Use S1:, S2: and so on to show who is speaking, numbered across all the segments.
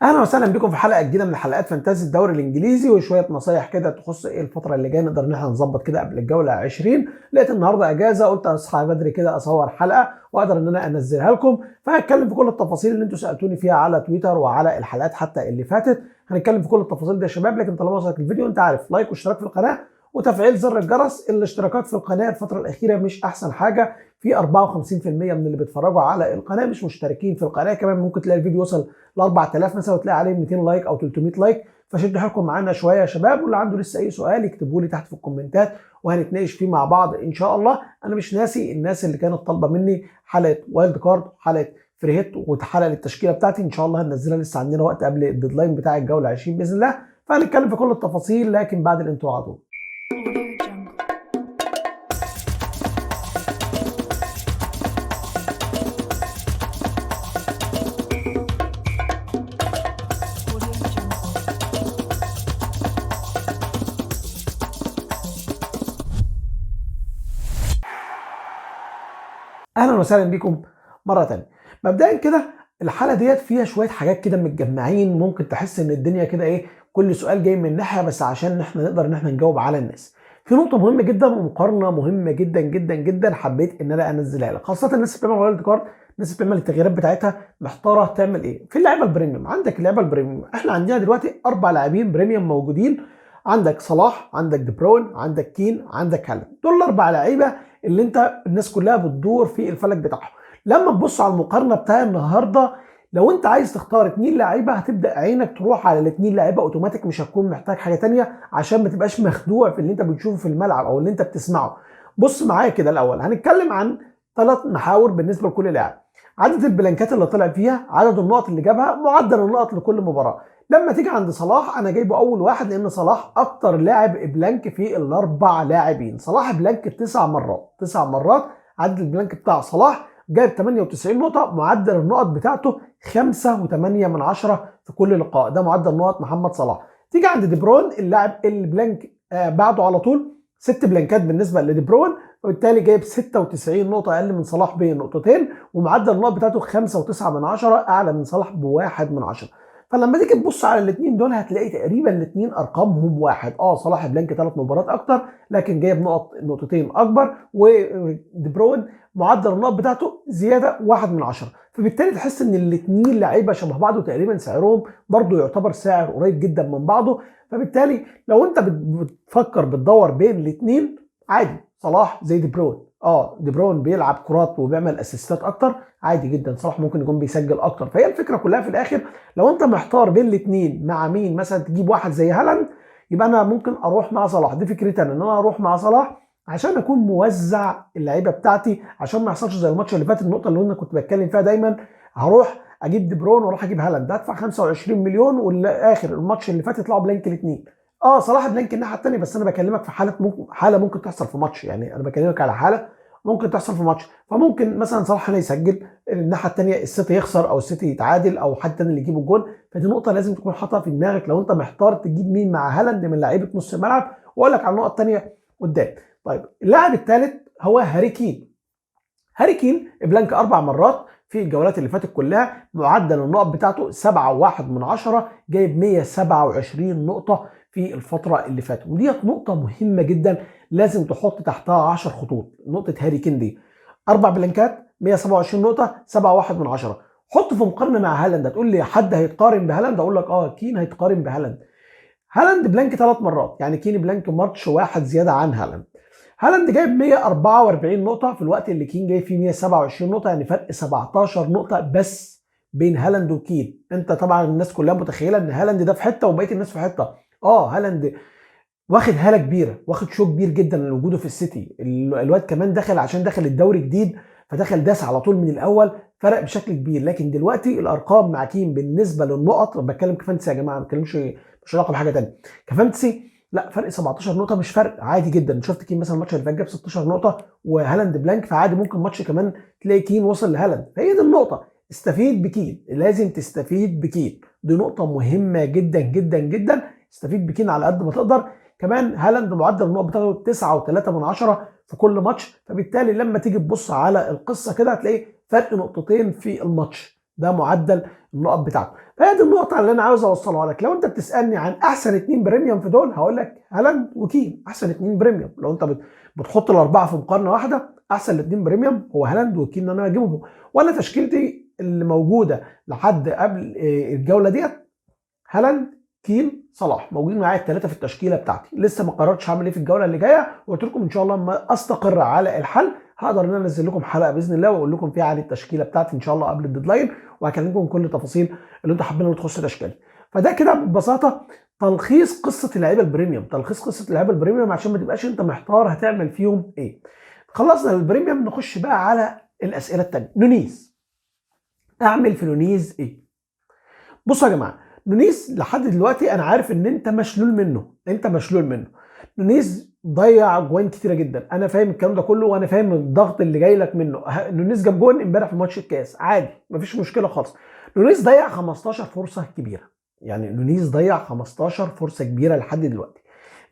S1: اهلا وسهلا بكم في حلقه جديده من حلقات فانتازي الدوري الانجليزي وشويه نصايح كده تخص ايه الفتره اللي جايه نقدر ان احنا نظبط كده قبل الجوله 20. لقيت النهارده اجازه قلت اصحى بدري كده اصور حلقه واقدر ان انا انزلها لكم، فهتكلم في كل التفاصيل اللي انتم سالتوني فيها على تويتر وعلى الحلقات حتى اللي فاتت. هنتكلم في كل التفاصيل دي يا شباب، لكن طالما وصلك الفيديو انت عارف لايك واشتراك في القناه وتفعيل زر الجرس. الاشتراكات في القناه الفتره الاخيره مش احسن حاجه، في 54% من اللي بيتفرجوا على القناه مش مشتركين في القناه. كمان ممكن تلاقي الفيديو وصل ل 4000 مثلا وتلاقي عليه 200 لايك او 300 لايك، فشدوا حيلكم معانا شويه يا شباب. واللي عنده لسه اي سؤال يكتبوا لي تحت في الكومنتات وهنتناقش فيه مع بعض ان شاء الله. انا مش ناسي الناس اللي كانت طالبه مني حلقه وايلد كارد وحلقه فري هيت وحلقه للتشكيله بتاعتي، ان شاء الله هننزلها، لسه عندنا وقت قبل الديدلاين بتاع الجوله 20 باذن الله. فهنتكلم في كل التفاصيل لكن بعد الانترو على طول. اهلا وسهلا بكم مره ثانيه. مبدئيا كده الحلقه ديت فيها شويه حاجات كده متجمعين، ممكن تحس ان الدنيا كده ايه، كل سؤال جاي من ناحيه بس عشان احنا نقدر ان احنا نجاوب على الناس. في نقطه مهمه جدا ومقارنه مهمه جدا جدا جدا حبيت ان انا انزلها لك، خاصه الناس اللي بتعمل وايلد كارد، الناس اللي بتعمل التغييرات بتاعتها محتاره تعمل ايه في اللعيبه البريميوم. عندك اللعيبه البريميوم احنا عندنا دلوقتي 4 لاعبين بريميوم موجودين، عندك صلاح، عندك دي بروين، عندك كين، عندك هالاند. دول ال4 لعيبه اللي انت الناس كلها بتدور في الفلك بتاعهم. لما تبص على المقارنه بتاع النهارده، لو انت عايز تختار 2 لعيبه هتبدا عينك تروح على ال2 لعيبه اوتوماتيك، مش هتكون محتاج حاجه تانية عشان ما تبقاش مخدوع في اللي انت بتشوفه في الملعب او اللي انت بتسمعه. بص معايا كده، الاول هنتكلم عن 3 محاور بالنسبه لكل لاعب: عدد البلانكات اللي طلع فيها، عدد النقط اللي جابها، معدل النقط لكل مباراه. لما تيجي عند صلاح انا جايبه اول واحد لان صلاح اكتر لاعب بلانك في ال4 لاعبين. صلاح بلانك 9 مرات، 9 مرات عدد البلانك بتاع صلاح، جايب 98 نقطة، معدل النقط بتاعته 5.8 في كل لقاء، ده معدل نقط محمد صلاح. تيجي عند دي بروين اللاعب البلانك بعده على طول 6 بلانكات بالنسبة لدي بروين، وبالتالي جايب 96 نقطة أقل من صلاح بنقطتين، ومعدل النقط بتاعته 5.9 أعلى من صلاح ب1. فلما تيجي تبص على الاثنين دول هتلاقي تقريبا الاثنين ارقامهم واحد. صلاح بلانك 3 مباريات اكتر لكن جايب نقطتين اكبر، ودي بروين معدل النقط بتاعته زياده 1. فبالتالي تحس ان الاثنين لعيبه شبه بعض وتقريبا سعرهم برضو يعتبر سعر قريب جدا من بعضه. فبالتالي لو انت بتفكر بتدور بين الاثنين عادي، صلاح زي دي بروين. دي بروين بيلعب كرات وبيعمل اسيستات اكتر، عادي جدا صلاح ممكن يكون بيسجل اكتر. فهي الفكره كلها في الاخر لو انت محتار بين الاثنين مع مين، مثلا تجيب واحد زي هالاند، يبقى انا ممكن اروح مع صلاح. دي فكرتي ان انا اروح مع صلاح عشان اكون موزع اللعيبه بتاعتي، عشان ما يحصلش زي الماتش اللي فات. النقطه اللي انا كنت بتكلم فيها دايما، هروح اجيب دي برون واروح اجيب هالاند، هدفع 25 مليون والاخر الماتش اللي فات يطلعوا بلانك الاثنين. صلاح بلانك الناحيه الثانيه، بس انا بكلمك في حاله ممكن تحصل في ماتش، يعني انا بكلمك على حاله ممكن تحصل في ماتش. فممكن مثلا صلاح هنا يسجل، الناحيه الثانيه السيتي يخسر او السيتي يتعادل او حد تاني اللي يجيب الجول. فدي نقطه لازم تكون حاطها في دماغك لو انت محتار تجيب مين مع هالاند من لعيبه نص الملعب. واقول لك على النقط الثانيه قدام. طيب اللاعب الثالث هو هاري كين. هاري كين بلانك 4 مرات في الجولات اللي فاتت كلها، معدل النقط بتاعته 7.1، جايب 127 نقطة في الفترة اللي فاتت. وديت نقطة مهمة جدا لازم تحط تحتها 10 خطوط. نقطة هاري كين دي 4 بلانكات، 127 نقطة، 7.1. حط في مقارنة مع هالاند. هتقول لي حد هيتقارن بهالاند؟ اقول لك كين هيتقارن بهالاند. هالاند بلانك 3 مرات، يعني كين بلانك ماتش واحد زيادة عن هالاند. هالاند جايب 144 نقطة في الوقت اللي كين جايب فيه 127 نقطة، يعني فرق 17 نقطة بس بين هالاند وكين. انت طبعا الناس كلها متخيلة ان هالاند ده في حتة وبقية الناس في حتة. هالاند واخد هالة كبيرة، واخد شو كبير جدا من وجوده في السيتي. الواد كمان دخل عشان دخل الدوري جديد، فدخل داس على طول من الاول، فرق بشكل كبير. لكن دلوقتي الارقام مع كين بالنسبة للنقط، بتكلم كفانتسي يا جماعة، ما بتكلمش مش علاقة بحاجة تانية، كفانتسي لا، فرق 17 نقطة مش فرق، عادي جدا. شفت كين مثلا الماتش اللي فات جاب 16 نقطة وهالاند بلانك، فعادي ممكن ماتش كمان تلاقي كين وصل لهالاند. فهي دي النقطة، استفيد بكين، لازم تستفيد بكين. دي نقطة مهمة جدا جدا جدا، استفيد بكين على قد ما تقدر. كمان هالاند معدل النقط بتاعته 9.3 في كل ماتش، فبالتالي لما تيجي تبص على القصة كده هتلاقي فرق نقطتين في الماتش. ده معدل النقط بتاعته. فهي دي النقطه اللي انا عاوز اوصلها لك. لو انت بتسالني عن احسن 2 بريميوم في دول، هقول لك هالاند وكين احسن 2 بريميوم. لو انت بتحط الاربعه في مقارنه واحده، احسن 2 بريميوم هو هالاند وكين انا هجيبهم. وانا تشكيلتي اللي موجوده لحد قبل الجوله ديت هالاند، كين، صلاح، موجودين معايا الثلاثه في التشكيله بتاعتي. لسه ما قررتش هعمل ايه في الجوله اللي جايه، وقلت لكم ان شاء الله لما استقر على الحل هقدر ان انا انزل لكم حلقه باذن الله واقول لكم فيها عن التشكيله بتاعتي ان شاء الله قبل الديدلاين، وهكلمكم كل التفاصيل اللي انتوا حابين تخص تشكيلي. فده كده ببساطه تلخيص قصه اللعيبه البريميوم، تلخيص قصه اللعيبه البريميوم عشان ما تبقاش انت محتار هتعمل فيهم ايه. خلصنا البريميوم، نخش بقى على الاسئله الثانيه. نونيز، اعمل في نونيز ايه؟ بصوا يا جماعه، نونيز لحد دلوقتي انا عارف ان انت مشلول منه، انت مشلول منه. نونيز ضيع جوان كتيره جدا، انا فاهم الكلام ده كله وانا فاهم الضغط اللي جاي لك منه. نونيز جاب جون امبارح في ماتش الكاس عادي، مفيش مشكله خالص. نونيز ضيع 15 فرصه كبيره، يعني نونيز ضيع 15 فرصه كبيره لحد دلوقتي.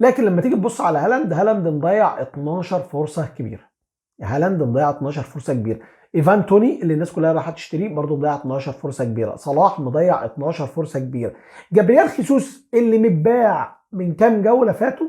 S1: لكن لما تيجي تبص على هالاند، هالاند مضيع 12 فرصه كبيره. هالاند مضيع 12 فرصه كبيره. ايفان توني اللي الناس كلها راح تشتريه برضه مضيع 12 فرصه كبيره. صلاح مضيع 12 فرصه كبيره. جابريال خيسوس اللي متباع من كام جوله فاتوا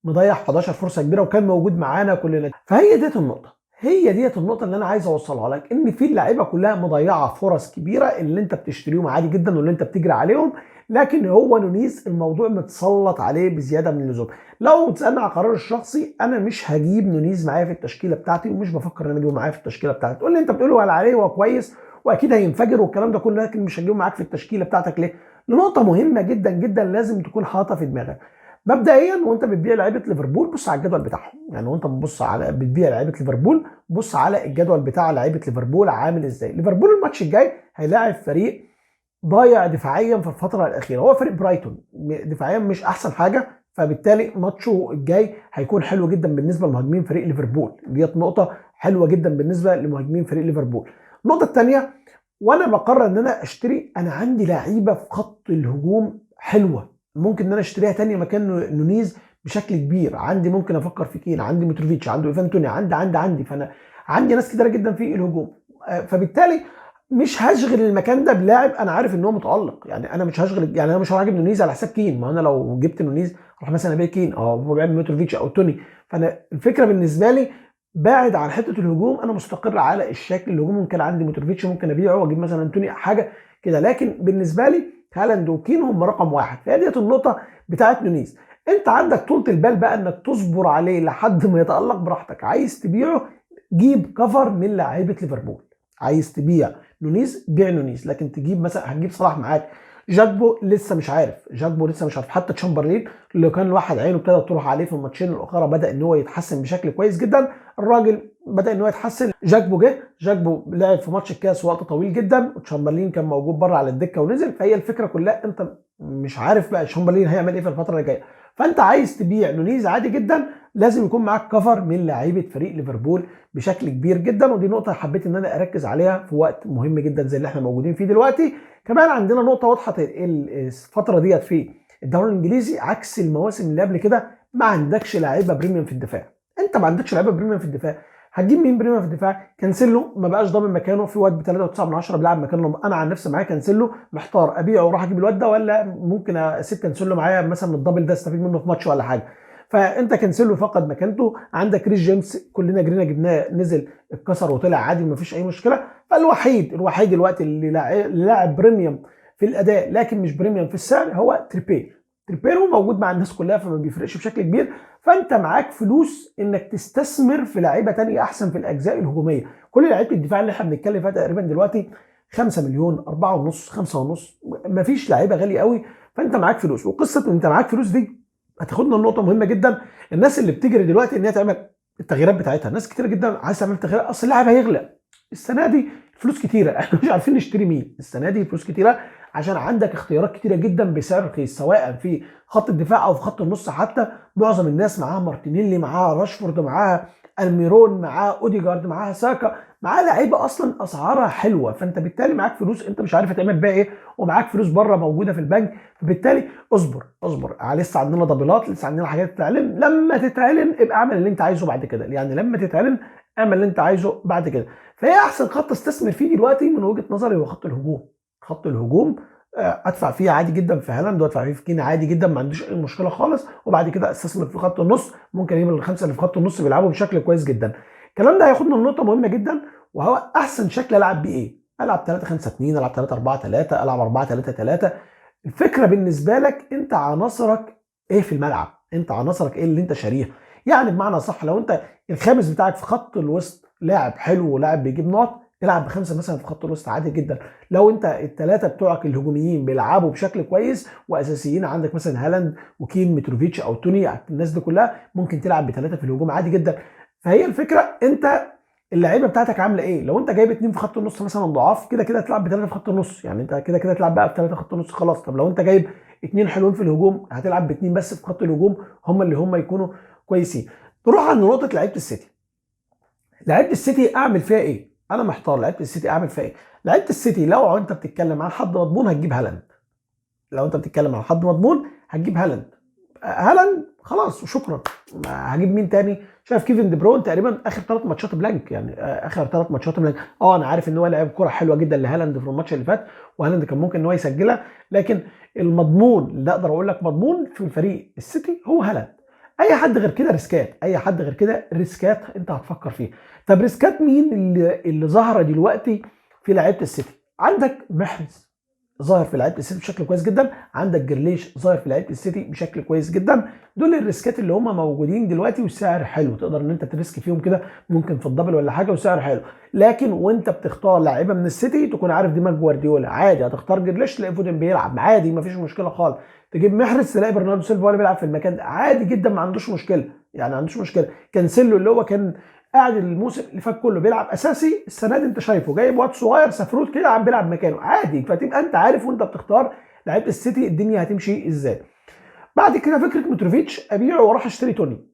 S1: مضيع 11 فرصه كبيره وكان موجود معانا كلنا. فهي ديت النقطه، هي ديت النقطه اللي انا عايز اوصلها لك، ان في اللعيبه كلها مضيعه فرص كبيره اللي انت بتشتريهم عادي جدا واللي انت بتجري عليهم. لكن هو نونيز الموضوع متسلط عليه بزياده من اللزوم. لو بتسالني على قرار الشخصي، انا مش هجيب نونيز معايا في التشكيله بتاعتي، ومش بفكر ان انا اجيبه معايا في التشكيله بتاعتي. تقول لي انت بتقول على عليه هو كويس واكيد هينفجر والكلام ده كله، لكن مش هجيبه معاك في التشكيله بتاعتك. ليه؟ لنقطه مهمه جدا جدا لازم تكون حاطه في دماغك. مبدئيا وانت بتبيع لعيبه ليفربول بص على الجدول بتاعهم، يعني وانت بتبص على بتبيع لعيبه ليفربول بص على الجدول بتاع لعيبه ليفربول عامل ازاي. ليفربول الماتش الجاي هيلاعب فريق ضايع دفاعيا في الفتره الاخيره، هو فريق برايتون، دفاعيا مش احسن حاجه، فبالتالي ماتشه الجاي هيكون حلو جدا بالنسبه لمهاجمين فريق ليفربول. ديت نقطه حلوه جدا بالنسبه لمهاجمين فريق ليفربول. النقطه الثانيه، وانا بقرر ان انا اشتري، انا عندي لعيبه في خط الهجوم حلوه ممكن ان انا اشتريها تاني مكان نونيز بشكل كبير. عندي ممكن افكر في كين، عندي متروفيتش، عندي ايفان توني، عندي فانا عندي ناس كتيره جدا في الهجوم. فبالتالي مش هشغل المكان ده بلاعب انا عارف ان هو متالق. يعني انا مش هشغل، يعني انا مش هجيب نونيز على حساب كين، ما انا لو جبت نونيز اروح مثلا ابيع كين او بيع متروفيتش او توني. فانا الفكره بالنسبه لي بعد عن حته الهجوم، انا مستقر على الشكل الهجوم. ممكن عندي متروفيتش ممكن ابيعه واجيب مثلا توني حاجه كده، لكن بالنسبه لي هالاند وكين هم رقم واحد. فهي ديت النقطه بتاعت نونيز. انت عندك طولة البال بقى انك تصبر عليه لحد ما يتالق براحتك. عايز تبيعه جيب كفر من لعيبه ليفربول. عايز تبيع نونيز بيع نونيز، لكن تجيب مثلا هتجيب صلاح معاك. جاكبو لسه مش عارف، جاكبو لسه مش عارف. حتى تشامبرلين اللي كان الواحد عينه ابتدت تروح عليه في الماتشين الاخرى بدا ان هو يتحسن بشكل كويس جدا. الراجل بدا ان هو يتحسن. جاكبو جه، جاكبو لعب في ماتش الكاس وقت طويل جدا، وتشامبرلين كان موجود بره على الدكه ونزل. فهي الفكره كلها انت مش عارف بقى تشامبرلين هيعمل ايه في الفتره اللي جايه. فانت عايز تبيع نونيز عادي جدا، لازم يكون معاك كفر من لعيبه فريق ليفربول بشكل كبير جدا. ودي نقطه حبيت ان انا اركز عليها في وقت مهم جدا زي اللي احنا موجودين فيه دلوقتي. كمان عندنا نقطه واضحه، الفتره ديت في الدوري الانجليزي عكس المواسم اللي قبل كده ما عندكش لعيبه بريميوم في الدفاع. انت ما عندكش لعيبه بريميوم في الدفاع، هتجيب مين بريميوم في الدفاع؟ كانسيلو ما بقاش ضامن مكانه، في واد ب 3.9 بيلعب مكانه. انا عن نفسي معايا كانسيلو محتار ابيعه واروح اجيب الواد ده، ولا ممكن اسيب كانسيلو معايا مثلا الدبل ده استفيد منه في ماتش ولا حاجه. فانت كانسيلو فقد مكانته. عندك ريس جيمس كلنا جرينا جبناه، نزل اتكسر وطلع عادي مفيش اي مشكله. فالوحيد دلوقتي اللي لاعب بريميوم في الاداء لكن مش بريميوم في السعر هو تريبير. تريبير موجود مع الناس كلها فما بيفرقش بشكل كبير. فانت معاك فلوس انك تستثمر في لعيبه ثانيه احسن في الاجزاء الهجوميه. كل لعيبه الدفاع اللي احنا بنتكلم فيها تقريبا دلوقتي 5 مليون، 4.5، 5.5، مفيش لعيبه غاليه قوي. فانت معاك فلوس، وقصه انت معاك فلوس دي هتاخدنا لنقطه مهمه جدا. الناس اللي بتجري دلوقتي ان هي تعمل التغييرات بتاعتها، ناس كتير جدا عايز تعمل تغييرات. اصل اللاعب هيغلى السنه دي، فلوس كتيره احنا مش عارفين نشتري مين السنه دي، فلوس كتيره عشان عندك اختيارات كتيره جدا بسعر رخيص، سواء في خط الدفاع او في خط النص. حتى معظم الناس معاها مارتينيلي، معاها راشفورد، معاها الميرون، معاها اوديجارد، معاها ساكا، معاها لعيبه اصلا اسعارها حلوه. فانت بالتالي معاك فلوس انت مش عارف هتعمل بيها ايه، ومعاك فلوس بره موجوده في البنك. فبالتالي اصبر اصبر، لسه عندنا دبلات، لسه عندنا حاجات تتعلم. لما تتعلم ابقى اعمل اللي انت عايزه بعد كده، يعني لما تتعلم اعمل اللي انت عايزه بعد كده. فهي احسن خط استثمر فيه دلوقتي من وجهه نظري هو خط الهجوم. خط الهجوم ادفع فيه عادي جدا في هالاند، وادفع فيه في كين عادي جدا، ما عنديش اي مشكله خالص. وبعد كده استثمر في خط النص، ممكن يجيب الخمسه اللي في خط النص بيلعبوا بشكل كويس جدا. الكلام ده هياخدنا لنقطه مهمه جدا، وهو احسن شكل العب بيه ايه. العب 3 5 2، العب 3 4 3، العب 4 3 3. الفكره بالنسبه لك انت عناصرك ايه في الملعب، انت عناصرك ايه اللي انت شاريها. يعني بمعنى صح، لو انت الخامس بتاعك في خط الوسط لاعب حلو ولاعب بيجيب نقط، العب بخمسه مثلا في خط الوسط عادي جدا. لو انت الثلاثه بتوعك الهجوميين بيلعبوا بشكل كويس واساسيين، عندك مثلا هالاند وكين متروفيتش او توني، الناس دي كلها ممكن تلعب بثلاثه في الهجوم عادي جدا. فهي الفكره انت اللعيبه بتاعتك عامله ايه. لو انت جايب اتنين في خط النص مثلا ضعاف، كده كده هتلعب بثلاثه في خط النص، يعني انت كده كده تلعب بقى بثلاثه في خط النص خلاص. طب لو انت جايب اتنين حلوين في الهجوم، هتلعب باتنين بس في خط الهجوم، هم اللي هم يكونوا كويسين. نروح عند نقطه لعيبه السيتي. لعيبه السيتي اعمل فيها ايه؟ انا محتار، لعيبه السيتي اعمل فيها ايه؟ لعيبه السيتي لو انت بتتكلم عن حد مضمون هتجيب هالاند. لو انت بتتكلم عن حد مضمون هتجيب هالاند. هالاند خلاص وشكرا. هجيب مين تاني؟ شايف كيفن دي بروين تقريبا اخر 3 ماتشات بلانك، يعني اخر 3 ماتشات بلانك. انا عارف ان هو لعب كوره حلوه جدا لهالاند في الماتش اللي فات، وهالاند كان ممكن ان هو يسجلها، لكن المضمون اللي اقدر اقول لك مضمون في الفريق السيتي هو هالاند. اي حد غير كده ريسكات، اي حد غير كده ريسكات انت هتفكر فيه. طب ريسكات مين اللي ظاهره دلوقتي في لعيبه السيتي؟ عندك محرز ظاهر في لعيبه السيتي بشكل كويس جدا، عندك جرليش ظاهر في لعيبه السيتي بشكل كويس جدا. دول الريسكات اللي هم موجودين دلوقتي، والسعر حلو، تقدر ان انت تريسك فيهم كده ممكن في الدبل ولا حاجه وسعر حلو. لكن وانت بتختار لعيبه من السيتي تكون عارف دماغ جوارديولا. عادي هتختار جرليش تلاقي فودن بيلعب عادي، ما فيش مشكله خالص. تجيب محرز تلاقي برناردو سيلفا هو اللي بيلعب في المكان ده عادي جدا، ما عندوش مشكله، يعني ما عندوش مشكله. كانسيلو اللي هو كان قاعد الموسم اللي فات كله بيلعب اساسي، السنه دي انت شايفه جايب واد صغير سفروت كده عم بيلعب مكانه عادي. فتبقى انت عارف وانت بتختار لعيبه السيتي الدنيا هتمشي ازاي. بعد كده فكره متروفيتش ابيعه واروح اشتري توني،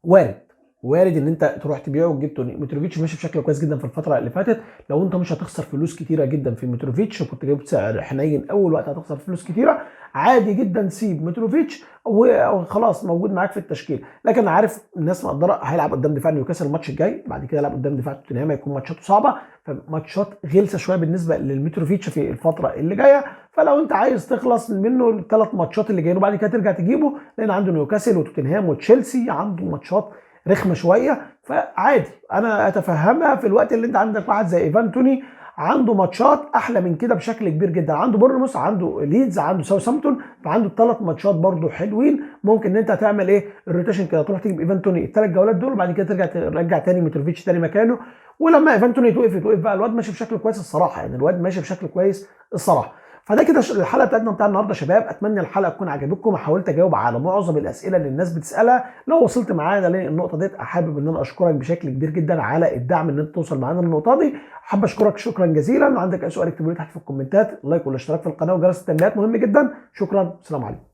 S1: وارد. وارد ان انت تروح تبيعه وتجيب توني. متروفيتش ماشي بشكل كويس جدا في الفتره اللي فاتت. لو انت مش هتخسر فلوس كتيره جدا في متروفيتش وكنت جايب سعر حنين، اول وقت هتخسر فلوس كتيره، عادي جدا سيب متروفيتش وخلاص موجود معاك في التشكيل. لكن عارف الناس مقدره هيلعب قدام دفاع نيوكاسل الماتش الجاي، بعد كده يلعب قدام دفاع توتنهام، هيكون ماتشاته صعبه، فماتشات غلسه شويه بالنسبه للمتروفيتش في الفتره اللي جايه. فلو انت عايز تخلص منه ال3 ماتشات اللي جايين وبعد كده ترجع تجيبه، لان عنده نيوكاسل وتوتنهام وتشيلسي، عنده ماتشات رخمه شويه، فعادي انا اتفهمها. في الوقت اللي انت عندك واحد زي ايفان توني عنده ماتشات احلى من كده بشكل كبير جدا، عنده بورنموث، عنده ليدز، عنده ساوثهامبتون، فعنده ال3 ماتشات برده حلوين. ممكن ان انت تعمل ايه الروتيشن كده، تروح تجيب ايفان توني ال3 جولات دول، وبعد كده ترجع تاني متروفيتش تاني مكانه. ولما ايفان توني يتوقف بقى، الواد ماشي بشكل كويس الصراحه، يعني الواد ماشي بشكل كويس الصراحه. فده كده الحلقه بتاعتنا بتاع النهارده يا شباب. اتمنى الحلقه تكون عجبتكم، حاولت اجاوب على معظم الاسئله اللي الناس بتسالها. لو وصلت معانا للنقطه ديت، حابب ان انا اشكرك بشكل كبير جدا على الدعم ان انت توصل معانا للنقطه دي. حابب اشكرك شكرا جزيلا. لو عندك اي سؤال اكتبه لي تحت في الكومنتات، لايك والاشتراك في القناه وجرس التنبيهات مهم جدا. شكرا، سلام عليكم.